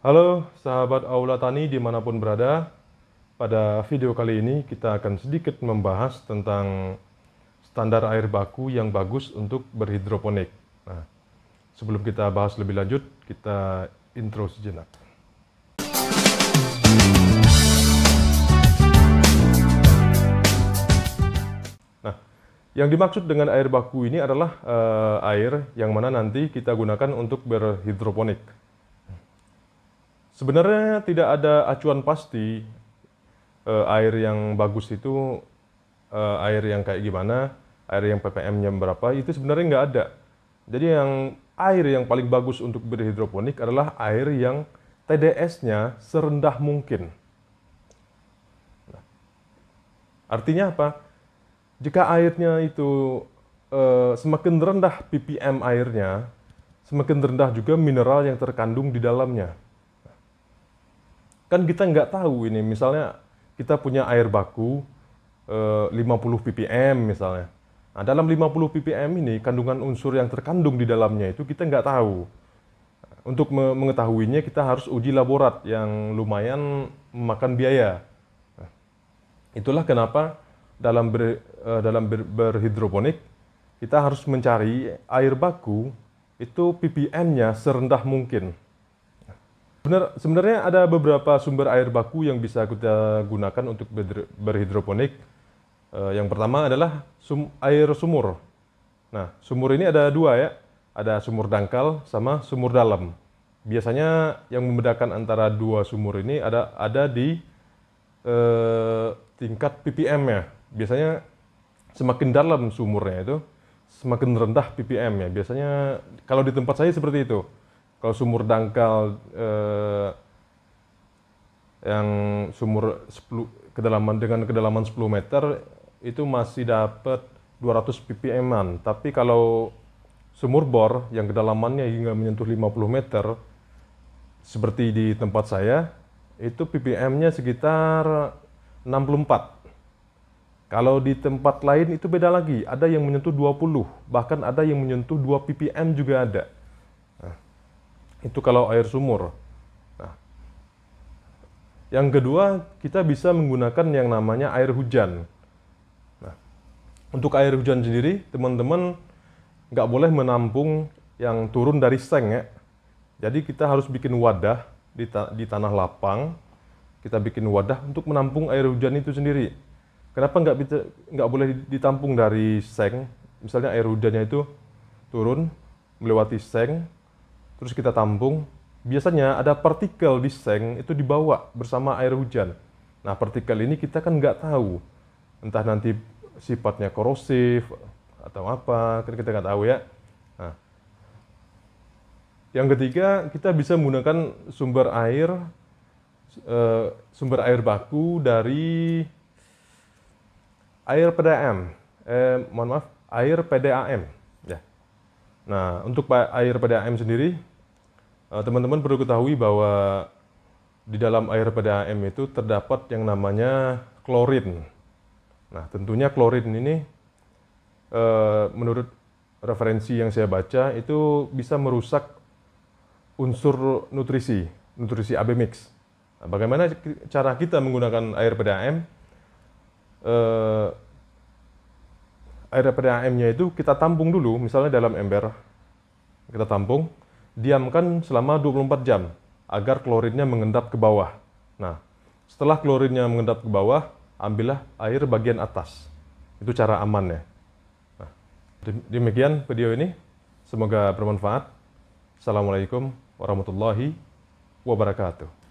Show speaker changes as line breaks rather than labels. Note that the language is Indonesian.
Halo sahabat Aula Tani dimanapun berada. Pada video kali ini kita akan sedikit membahas tentang standar air baku yang bagus untuk berhidroponik. Nah, sebelum kita bahas lebih lanjut, kita intro sejenak. Nah, yang dimaksud dengan air baku ini adalah air yang mana nanti kita gunakan untuk berhidroponik. Sebenarnya tidak ada acuan pasti air yang bagus itu air yang kayak gimana, air yang ppm-nya berapa, itu sebenarnya nggak ada. Jadi yang air yang paling bagus untuk berhidroponik adalah air yang TDS-nya serendah mungkin. Nah, artinya apa? Jika airnya itu semakin rendah ppm airnya, semakin rendah juga mineral yang terkandung di dalamnya. Kan kita nggak tahu ini, misalnya kita punya air baku 50 ppm misalnya. Nah, dalam 50 ppm ini kandungan unsur yang terkandung di dalamnya itu kita nggak tahu. Untuk mengetahuinya kita harus uji laborat yang lumayan memakan biaya. Nah, itulah kenapa dalam berhidroponik kita harus mencari air baku itu ppm-nya serendah mungkin. Sebenarnya ada beberapa sumber air baku yang bisa kita gunakan untuk berhidroponik. Yang pertama adalah air sumur. Nah, sumur ini ada dua ya, ada sumur dangkal sama sumur dalam. Biasanya yang membedakan antara dua sumur ini ada di tingkat ppm-nya. Biasanya semakin dalam sumurnya itu, semakin rendah ppm-nya. Biasanya kalau di tempat saya seperti itu. Kalau sumur dangkal yang sumur dengan kedalaman 10 meter itu masih dapat 200 ppm-an. Tapi kalau sumur bor yang kedalamannya hingga menyentuh 50 meter seperti di tempat saya, itu ppm-nya sekitar 64. Kalau di tempat lain itu beda lagi, ada yang menyentuh 20, bahkan ada yang menyentuh 2 ppm juga ada. Itu kalau air sumur. Nah, yang kedua, kita bisa menggunakan yang namanya air hujan. Nah, untuk air hujan sendiri, teman-teman nggak boleh menampung yang turun dari seng ya. Jadi kita harus bikin wadah di tanah lapang. Kita bikin wadah untuk menampung air hujan itu sendiri. Kenapa nggak boleh ditampung dari seng? Misalnya air hujannya itu turun melewati seng, terus kita tampung, biasanya ada partikel di seng itu dibawa bersama air hujan. Nah, partikel ini kita kan nggak tahu, entah nanti sifatnya korosif atau apa, kan kita nggak tahu ya. Nah, yang ketiga, kita bisa menggunakan sumber air baku dari air PDAM, air PDAM. Ya. Nah, untuk air PDAM sendiri, teman-teman perlu ketahui bahwa di dalam air PDAM itu terdapat yang namanya klorin. Nah, tentunya klorin ini menurut referensi yang saya baca itu bisa merusak unsur nutrisi AB mix. Nah, bagaimana cara kita menggunakan air PDAM? Air PDAM-nya itu kita tampung dulu, misalnya dalam ember. Kita tampung, diamkan selama 24 jam agar klorinnya mengendap ke bawah. Nah, setelah klorinnya mengendap ke bawah, ambillah air bagian atas. Itu cara amannya. Nah, demikian video ini. Semoga bermanfaat. Assalamualaikum warahmatullahi wabarakatuh.